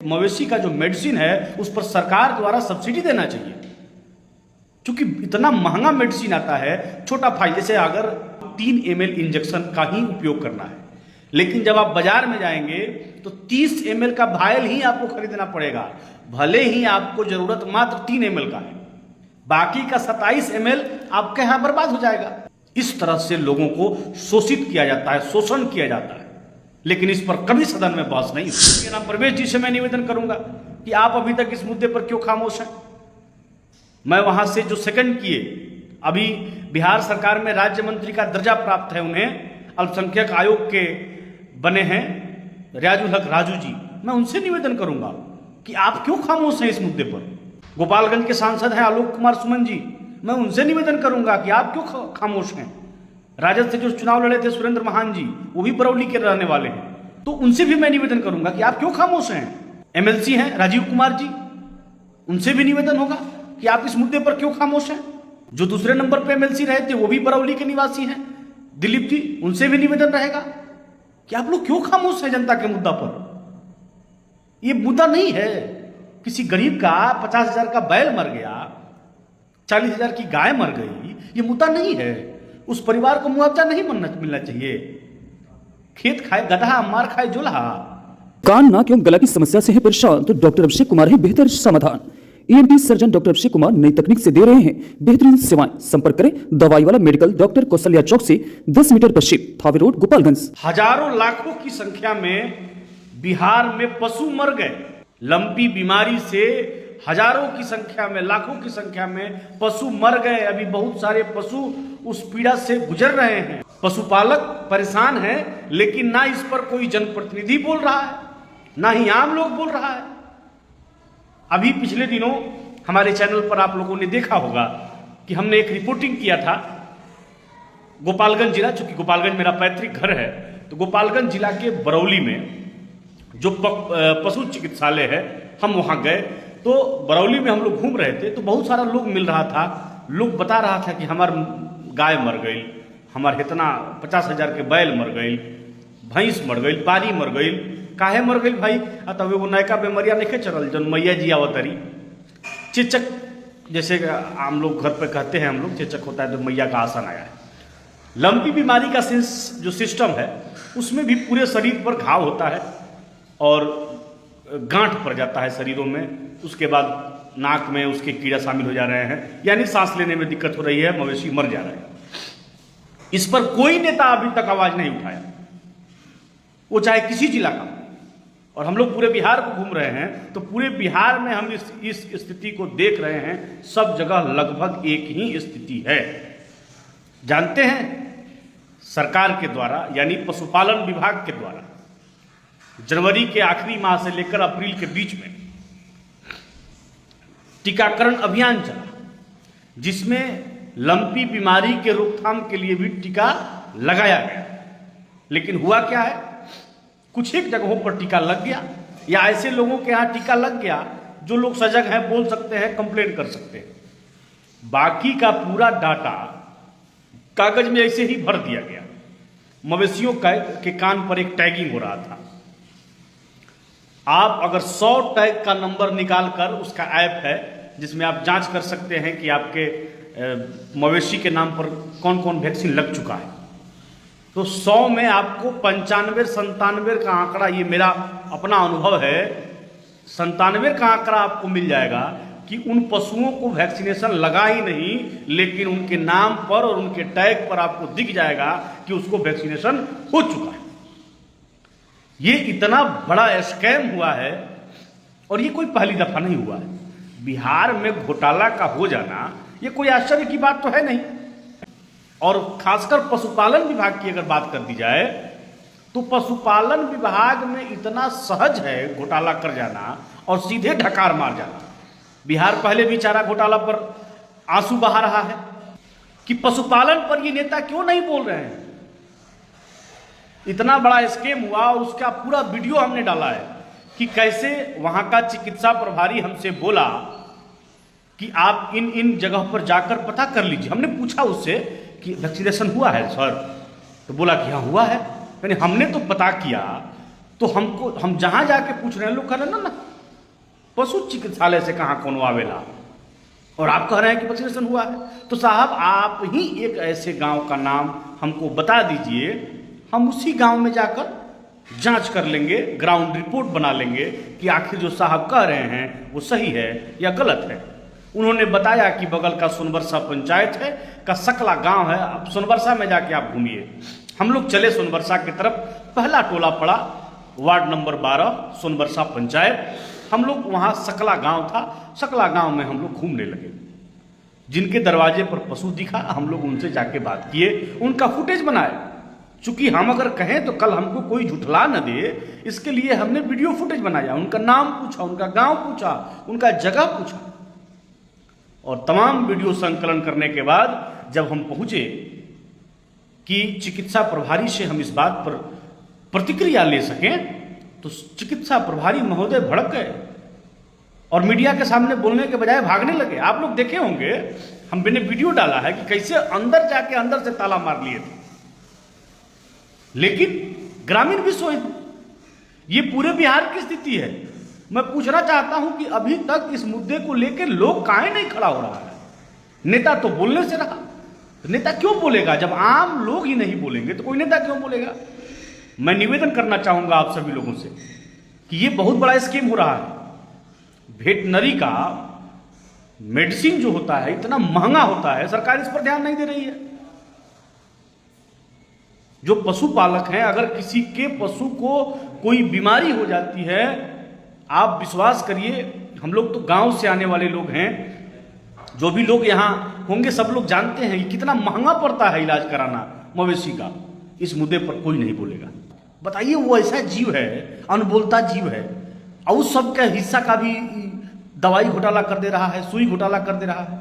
मवेशी का जो मेडिसिन है उस पर सरकार द्वारा सब्सिडी देना चाहिए, क्योंकि इतना महंगा मेडिसिन आता है। छोटा फाइल जैसे अगर 3 ml इंजेक्शन का ही उपयोग करना है, लेकिन जब आप बाजार में जाएंगे तो 30 ml का वायल ही आपको खरीदना पड़ेगा, भले ही आपको जरूरत मात्र 3 ml का है, बाकी का 27 ml आपके यहां बर्बाद हो जाएगा। इस तरह से लोगों को शोषित किया जाता है, शोषण किया जाता है, लेकिन इस पर कभी सदन में बहस नहीं हुई। नाम प्रवेश जी से मैं निवेदन करूंगा कि आप अभी तक इस मुद्दे पर क्यों खामोश हैं। मैं वहां से जो सेकंड किए, अभी बिहार सरकार में राज्य मंत्री का दर्जा प्राप्त है, उन्हें अल्पसंख्यक आयोग के बने हैं रियाजुल हक राजू जी, मैं उनसे निवेदन करूंगा कि आप क्यों खामोश हैं इस मुद्दे पर। गोपालगंज के सांसद हैं आलोक कुमार सुमन जी, मैं उनसे निवेदन करूंगा कि आप क्यों खामोश हैं। राजद से जो चुनाव लड़े थे सुरेंद्र महान जी, वो भी बरौली के रहने वाले हैं, तो उनसे भी मैं निवेदन करूंगा कि आप क्यों खामोश हैं। एमएलसी हैं राजीव कुमार जी, उनसे भी निवेदन होगा कि आप इस मुद्दे पर क्यों खामोश हैं। जो दूसरे नंबर पर एमएलसी रहे थे वो भी बरौली के निवासी हैं, दिलीप जी, उनसे भी निवेदन रहेगा कि आप लोग क्यों खामोश हैं जनता के मुद्दा पर। ये मुद्दा नहीं है किसी गरीब का 50,000 का बैल मर गया, 40,000 की गाय मर गई, ये मुद्दा नहीं है। उस परिवार को मुआवजा नहीं मिलना चाहिए। खेत खाए गधा, मार खाए जुल्हा। कान, नाक एवं गला की समस्या से है परेशान तो डॉक्टर अभिषेक कुमार है बेहतर समाधान। ENT surgeon doctor Abhishek Kumar नई तकनीक से दे रहे हैं बेहतरीन सेवाएं। संपर्क करें दवाई वाला मेडिकल, डॉक्टर कौशल्या चौक से 10 मीटर पश्चिम, थावे रोड, गोपालगंज। हजारों लाखों की संख्या में बिहार में पशु मर गए लंपी बीमारी से। हजारों की संख्या में, लाखों की संख्या में पशु मर गए। अभी बहुत सारे पशु उस पीड़ा से गुजर रहे हैं। पशुपालक परेशान हैं, लेकिन ना इस पर कोई जनप्रतिनिधि बोल रहा है, ना ही आम लोग बोल रहा है। अभी पिछले दिनों हमारे चैनल पर आप लोगों ने देखा होगा कि हमने एक रिपोर्टिंग किया था गोपालगंज जिला, चूंकि गोपालगंज मेरा पैतृक घर है, तो गोपालगंज जिला के बरौली में जो पशु चिकित्सालय है, हम वहां गए। तो बरौली में हम लोग घूम रहे थे, तो बहुत सारा लोग मिल रहा था। लोग बता रहा था कि हमार गाय मर गई, हमार इतना 50,000 के बैल मर गई, भैंस मर गई, पारी मर गई। काहे मर गई भाई? तब एगो नयका बेमरिया नहीं चलल जन मैया जी आवतरी चेचक, जैसे हम लोग घर पे कहते हैं, हम लोग चेचक होता है तो मैया का आसन आया है। लंपी बीमारी का जो सिस्टम है उसमें भी पूरे शरीर पर घाव होता है और गांठ पड़ जाता है शरीरों में। उसके बाद नाक में उसके कीड़ा शामिल हो जा रहे हैं, यानी सांस लेने में दिक्कत हो रही है, मवेशी मर जा रहे हैं। इस पर कोई नेता अभी तक आवाज नहीं उठाया, वो चाहे किसी जिला का। और हम लोग पूरे बिहार को घूम रहे हैं, तो पूरे बिहार में हम इस स्थिति को देख रहे हैं। सब जगह लगभग एक ही स्थिति है। जानते हैं, सरकार के द्वारा यानी पशुपालन विभाग के द्वारा जनवरी के आखिरी माह से लेकर अप्रैल के बीच में टीकाकरण अभियान चला, जिसमें लंपी बीमारी के रोकथाम के लिए भी टीका लगाया गया। लेकिन हुआ क्या है, कुछ एक जगहों पर टीका लग गया, या ऐसे लोगों के यहाँ टीका लग गया जो लोग सजग हैं, बोल सकते हैं, कंप्लेंट कर सकते हैं। बाकी का पूरा डाटा कागज में ऐसे ही भर दिया गया। मवेशियों के कान पर एक टैगिंग हो रहा था। आप अगर 100 टैग का नंबर निकालकर, उसका ऐप है जिसमें आप जांच कर सकते हैं कि आपके मवेशी के नाम पर कौन कौन वैक्सीन लग चुका है, तो 100 में आपको 95-97 का आंकड़ा, ये मेरा अपना अनुभव है, 97 का आंकड़ा आपको मिल जाएगा कि उन पशुओं को वैक्सीनेशन लगा ही नहीं, लेकिन उनके नाम पर और उनके टैग पर आपको दिख जाएगा कि उसको वैक्सीनेशन हो चुका है। ये इतना बड़ा स्कैम हुआ है, और ये कोई पहली दफा नहीं हुआ है। बिहार में घोटाला का हो जाना ये कोई आश्चर्य की बात तो है नहीं। और खासकर पशुपालन विभाग की अगर बात कर दी जाए, तो पशुपालन विभाग में इतना सहज है घोटाला कर जाना और सीधे ढकार मार जाना। बिहार पहले भी चारा घोटाला पर आंसू बहा रहा है कि पशुपालन पर ये नेता क्यों नहीं बोल रहे हैं। इतना बड़ा स्कैम हुआ और उसका पूरा वीडियो हमने डाला है कि कैसे वहां का चिकित्सा प्रभारी हमसे बोला कि आप इन जगह पर जाकर पता कर लीजिए। हमने पूछा उससे कि वैक्सीनेशन हुआ है सर, तो बोला कि हाँ हुआ है। यानी हमने तो पता किया, तो हम जहां जाके पूछ रहे हैं, लोग कह रहे हैं ना पशु चिकित्सालय से कहाँ कोनो आवेला, और आप कह रहे हैं कि वैक्सीनेशन हुआ है। तो साहब आप ही एक ऐसे गांव का नाम हमको बता दीजिए, हम उसी गांव में जाकर जांच कर लेंगे, ग्राउंड रिपोर्ट बना लेंगे कि आखिर जो साहब कह रहे हैं वो सही है या गलत है। उन्होंने बताया कि बगल का सोनबरसा पंचायत है का सकला गांव है। अब सोनबरसा में जाके आप घूमिए। हम लोग चले सोनबरसा की तरफ, पहला टोला पड़ा वार्ड नंबर 12 सोनबरसा पंचायत। हम लोग वहाँ सकला गांव था, सकला गांव में हम लोग घूमने लगे। जिनके दरवाजे पर पशु दिखा हम लोग उनसे जाके बात किए, उनका फुटेज बनाए। चूंकि हम अगर कहें तो कल हमको कोई झुठला न दे, इसके लिए हमने वीडियो फुटेज बनाया। उनका नाम पूछा, उनका गांव पूछा, उनका जगह पूछा, और तमाम वीडियो संकलन करने के बाद जब हम पहुंचे कि चिकित्सा प्रभारी से हम इस बात पर प्रतिक्रिया ले सकें, तो चिकित्सा प्रभारी महोदय भड़क गए और मीडिया के सामने बोलने के बजाय भागने लगे। आप लोग देखे होंगे, हमने वीडियो डाला है कि कैसे अंदर जाके अंदर से ताला मार लिए थे। लेकिन ग्रामीण भी सोए हैं। ये पूरे बिहार की स्थिति है। मैं पूछना चाहता हूं कि अभी तक इस मुद्दे को लेकर लोग काहे नहीं खड़ा हो रहा है। नेता तो बोलने से रहा, नेता क्यों बोलेगा? जब आम लोग ही नहीं बोलेंगे तो कोई नेता क्यों बोलेगा? मैं निवेदन करना चाहूंगा आप सभी लोगों से कि ये बहुत बड़ा स्कीम हो रहा है। वेटनरी का मेडिसिन जो होता है इतना महंगा होता है, सरकार इस पर ध्यान नहीं दे रही है। जो पशुपालक हैं, अगर किसी के पशु को कोई बीमारी हो जाती है, आप विश्वास करिए, हम लोग तो गांव से आने वाले लोग हैं, जो भी लोग यहाँ होंगे सब लोग जानते हैं कि कितना महंगा पड़ता है इलाज कराना मवेशी का। इस मुद्दे पर कोई नहीं बोलेगा। बताइए, वो ऐसा जीव है, अनबोलता जीव है, और उस सब का हिस्सा का भी दवाई घोटाला कर दे रहा है, सुई घोटाला कर दे रहा है,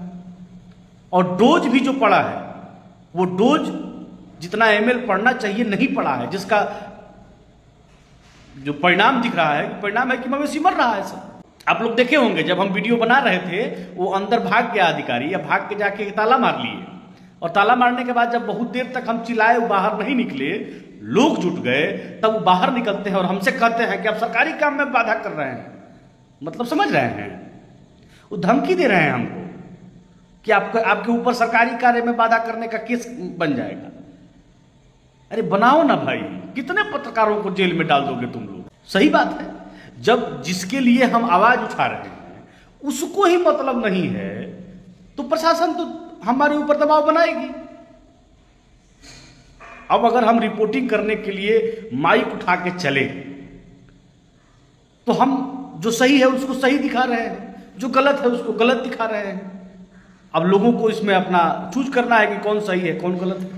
और डोज भी जो पड़ा है वो डोज जितना ml पढ़ना चाहिए नहीं पड़ा है, जिसका जो परिणाम दिख रहा है, परिणाम है कि मवेशी मर रहा है। सर आप लोग देखे होंगे, जब हम वीडियो बना रहे थे वो अंदर भाग गया अधिकारी, या भाग के जाके ताला मार लिए, और ताला मारने के बाद जब बहुत देर तक हम चिल्लाए वो बाहर नहीं निकले, लोग जुट गए, तब वो बाहर निकलते हैं और हमसे कहते हैं कि आप सरकारी काम में बाधा कर रहे हैं। मतलब समझ रहे हैं, वो धमकी दे रहे हैं हमको कि आपके ऊपर सरकारी कार्य में बाधा करने का केस बन जाएगा। अरे बनाओ ना भाई, कितने पत्रकारों को जेल में डाल दोगे तुम लोग? सही बात है, जब जिसके लिए हम आवाज उठा रहे हैं उसको ही मतलब नहीं है तो प्रशासन तो हमारे ऊपर दबाव बनाएगी। अब अगर हम रिपोर्टिंग करने के लिए माइक उठा के चले तो हम जो सही है उसको सही दिखा रहे हैं, जो गलत है उसको गलत दिखा रहे हैं। अब लोगों को इसमें अपना चूज करना है कि कौन सही है कौन गलत है।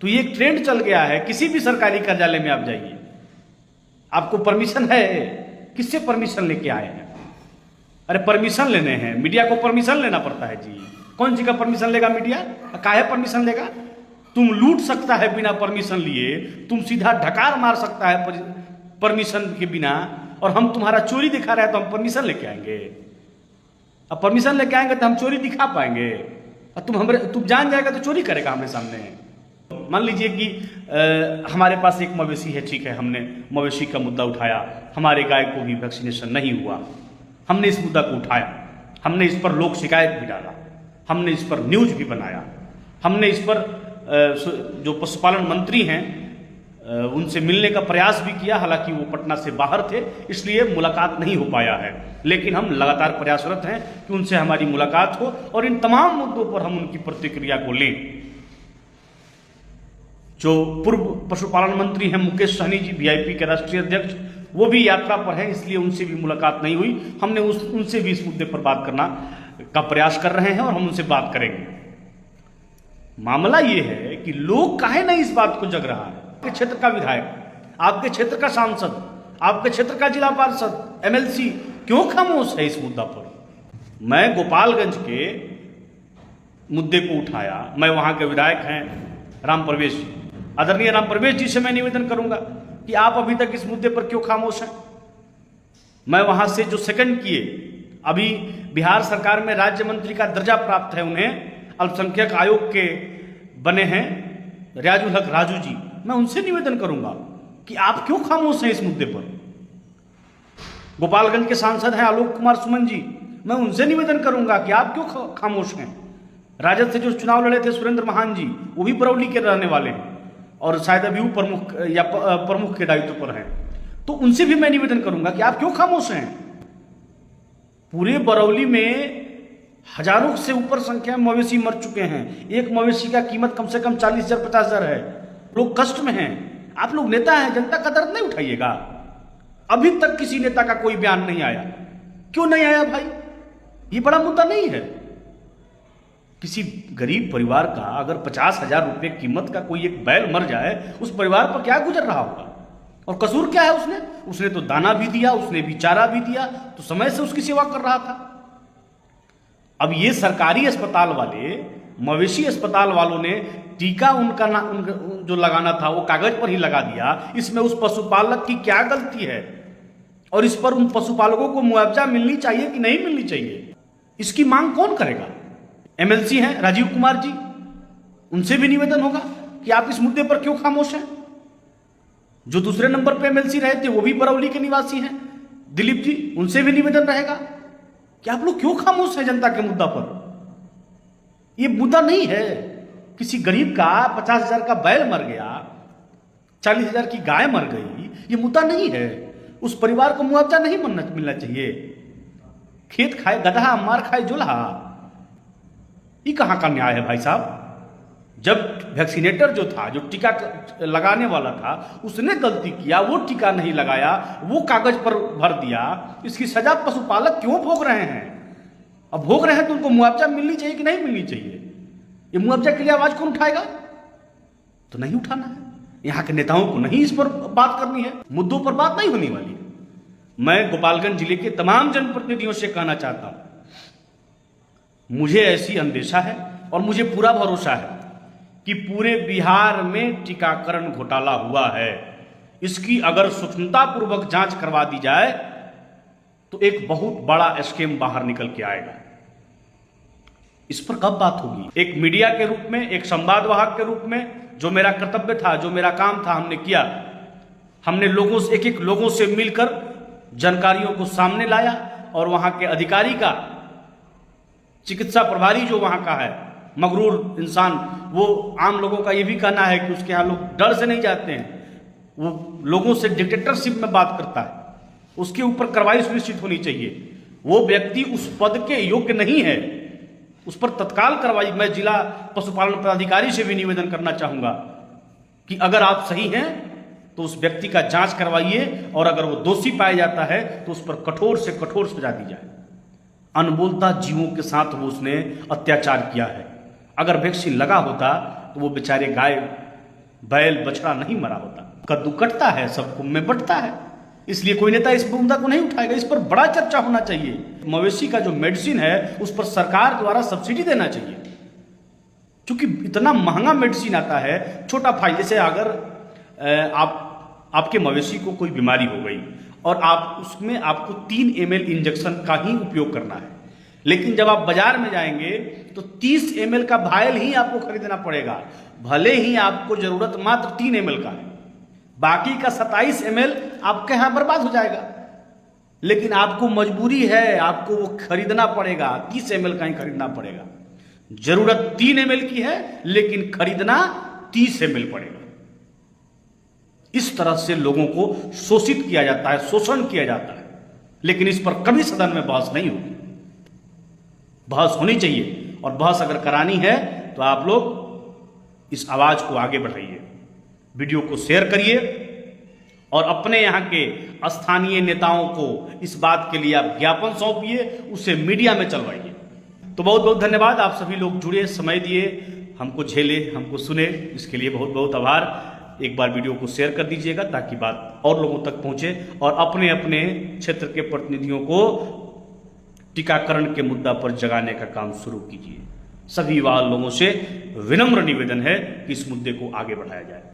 तो ये एक ट्रेंड चल गया है, किसी भी सरकारी कार्यालय में आप जाइए, आपको परमिशन है, किससे परमिशन लेके आए हैं? अरे परमिशन लेने हैं, मीडिया को परमिशन लेना पड़ता है जी। कौन सी का परमिशन लेगा मीडिया? काहे परमिशन लेगा? तुम लूट सकता है बिना परमिशन लिए, तुम सीधा ढकार मार सकता है परमिशन के बिना, और हम तुम्हारा चोरी दिखा रहे हैं तो हम परमिशन लेके आएंगे? अब परमिशन लेके आएंगे तो हम चोरी दिखा पाएंगे? और तुम जान जाएगा तो चोरी करेगा हमारे सामने। मान लीजिए कि हमारे पास एक मवेशी है, ठीक है, हमने मवेशी का मुद्दा उठाया, हमारे गाय को भी वैक्सीनेशन नहीं हुआ, हमने इस मुद्दा को उठाया, हमने इस पर लोक शिकायत भी डाला, हमने इस पर न्यूज भी बनाया, हमने इस पर जो पशुपालन मंत्री हैं उनसे मिलने का प्रयास भी किया। हालांकि वो पटना से बाहर थे इसलिए मुलाकात नहीं हो पाया है, लेकिन हम लगातार प्रयासरत हैं कि उनसे हमारी मुलाकात हो और इन तमाम मुद्दों पर हम उनकी प्रतिक्रिया को लें। जो पूर्व पशुपालन मंत्री हैं मुकेश सहनी जी, वीआईपी के राष्ट्रीय अध्यक्ष, वो भी यात्रा पर हैं, इसलिए उनसे भी मुलाकात नहीं हुई। हमने उनसे भी इस मुद्दे पर बात करना का प्रयास कर रहे हैं और हम उनसे बात करेंगे। मामला ये है कि लोग काहे नहीं इस बात को जग रहा है। आपके क्षेत्र का विधायक, आपके क्षेत्र का सांसद, आपके क्षेत्र का जिला पार्षद, एमएलसी क्यों खामोश है इस मुद्दा पर? मैं गोपालगंज के मुद्दे को उठाया, मैं वहां के विधायक हैं राम प्रवेश जी, आदरणीय राम प्रवेश जी से मैं निवेदन करूंगा कि आप अभी तक इस मुद्दे पर क्यों खामोश हैं? मैं वहां से जो सेकंड किए, अभी बिहार सरकार में राज्य मंत्री का दर्जा प्राप्त है उन्हें, अल्पसंख्यक आयोग के बने हैं रियाजुल हक राजू जी, मैं उनसे निवेदन करूंगा कि आप क्यों खामोश हैं इस मुद्दे पर? गोपालगंज के सांसद हैं आलोक कुमार सुमन जी, मैं उनसे निवेदन करूंगा कि आप क्यों खामोश हैं। राजद से जो चुनाव लड़े थे सुरेंद्र महान जी, वो भी बरौली के रहने वाले हैं और शायद अभी वो प्रमुख या प्रमुख के दायित्व पर हैं, तो उनसे भी मैं निवेदन करूंगा कि आप क्यों खामोश हैं। पूरे बरौली में हजारों से ऊपर संख्या में मवेशी मर चुके हैं। एक मवेशी का कीमत कम से कम 40,000 50,000 है। लोग कष्ट में हैं। आप लोग नेता हैं, जनता का दर्द नहीं उठाइएगा। अभी तक किसी नेता का कोई बयान नहीं आया। क्यों नहीं आया भाई? ये बड़ा मुद्दा नहीं है। किसी गरीब परिवार का अगर 50,000 रुपए कीमत का कोई एक बैल मर जाए, उस परिवार पर क्या गुजर रहा होगा। और कसूर क्या है उसने तो दाना भी दिया, उसने भी चारा भी दिया, तो समय से उसकी सेवा कर रहा था। अब ये सरकारी अस्पताल वाले, मवेशी अस्पताल वालों ने टीका उनका जो लगाना था वो कागज पर ही लगा दिया। इसमें उस पशुपालक की क्या गलती है? और इस पर उन पशुपालकों को मुआवजा मिलनी चाहिए कि नहीं मिलनी चाहिए, इसकी मांग कौन करेगा? एमएलसी हैं राजीव कुमार जी, उनसे भी निवेदन होगा कि आप इस मुद्दे पर क्यों खामोश हैं। जो दूसरे नंबर पे एमएलसी रहे थे वो भी बरौली के निवासी हैं, दिलीप जी, उनसे भी निवेदन रहेगा कि आप लोग क्यों खामोश हैं जनता के मुद्दा पर। ये मुद्दा नहीं है। किसी गरीब का 50,000 का बैल मर गया, 40,000 की गाय मर गई, ये मुद्दा नहीं है। उस परिवार को मुआवजा नहीं मिलना चाहिए। खेत खाए गधा, मार खाए जुल्हा, ये कहां का न्याय है भाई साहब? जब वैक्सीनेटर जो था, जो टीका लगाने वाला था, उसने गलती किया, वो टीका नहीं लगाया, वो कागज पर भर दिया, इसकी सजा पशुपालक क्यों भोग रहे हैं? अब भोग रहे हैं तो उनको मुआवजा मिलनी चाहिए कि नहीं मिलनी चाहिए? ये मुआवजा के लिए आवाज कौन उठाएगा? तो नहीं उठाना है। यहां के नेताओं को नहीं इस पर बात करनी है, मुद्दों पर बात नहीं होने वाली। मैं गोपालगंज जिले के तमाम जनप्रतिनिधियों से कहना चाहता हूं, मुझे ऐसी अंदेशा है और मुझे पूरा भरोसा है कि पूरे बिहार में टीकाकरण घोटाला हुआ है। इसकी अगर सूक्ष्मतापूर्वक जांच करवा दी जाए तो एक बहुत बड़ा स्कैम बाहर निकल के आएगा। इस पर कब बात होगी? एक मीडिया के रूप में, एक संवादवाहक के रूप में जो मेरा कर्तव्य था, जो मेरा काम था, हमने किया। हमने लोगों से, एक लोगों से मिलकर जानकारियों को सामने लाया और वहां के अधिकारी का, चिकित्सा प्रभारी जो वहां का है, मगरूर इंसान, वो आम लोगों का ये भी कहना है कि उसके यहाँ लोग डर से नहीं जाते हैं, वो लोगों से डिक्टेटरशिप में बात करता है, उसके ऊपर कार्रवाई सुनिश्चित होनी चाहिए। वो व्यक्ति उस पद के योग्य नहीं है, उस पर तत्काल कार्रवाई। मैं जिला पशुपालन पदाधिकारी से भी निवेदन करना चाहूंगा कि अगर आप सही हैं तो उस व्यक्ति का जांच करवाइए और अगर वो दोषी पाया जाता है तो उस पर कठोर से कठोर सजा दी जाए। अनबोलता जीवों के साथ वो उसने अत्याचार किया है। अगर वैक्सीन लगा होता तो वो बेचारे गाय, बैल, बछड़ा नहीं मरा होता। कद्दू कटता है, सबको में बंटता है, इसलिए कोई नेता इस मुद्दा को नहीं उठाएगा। इस पर बड़ा चर्चा होना चाहिए। मवेशी का जो मेडिसिन है उस पर सरकार द्वारा सब्सिडी देना चाहिए, क्योंकि इतना महंगा मेडिसिन आता है। छोटा फाइल, जैसे अगर आपके मवेशी को कोई बीमारी हो गई और आप उसमें आपको 3 ml इंजेक्शन का ही उपयोग करना है, लेकिन जब आप बाजार में जाएंगे तो 30 ml का भायल ही आपको खरीदना पड़ेगा, भले ही आपको जरूरत मात्र 3 ml का है, बाकी का 27 ml आपके यहां बर्बाद हो जाएगा। लेकिन आपको मजबूरी है, आपको वो खरीदना पड़ेगा, 30 ml का ही खरीदना पड़ेगा। जरूरत 3 ml की है लेकिन खरीदना 30 ml पड़ेगा। इस तरह से लोगों को शोषित किया जाता है, शोषण किया जाता है, लेकिन इस पर कभी सदन में बहस नहीं होगी। बहस होनी चाहिए, और बहस अगर करानी है तो आप लोग इस आवाज को आगे बढ़ाइए, वीडियो को शेयर करिए और अपने यहाँ के स्थानीय नेताओं को इस बात के लिए आप ज्ञापन सौंपिए, उसे मीडिया में चलवाइए। तो बहुत बहुत धन्यवाद, आप सभी लोग जुड़े, समय दिए, हमको झेले, हमको सुने, इसके लिए बहुत बहुत आभार। एक बार वीडियो को शेयर कर दीजिएगा ताकि बात और लोगों तक पहुंचे, और अपने अपने क्षेत्र के प्रतिनिधियों को टीकाकरण के मुद्दा पर जगाने का काम शुरू कीजिए। सभी वाले लोगों से विनम्र निवेदन है कि इस मुद्दे को आगे बढ़ाया जाए।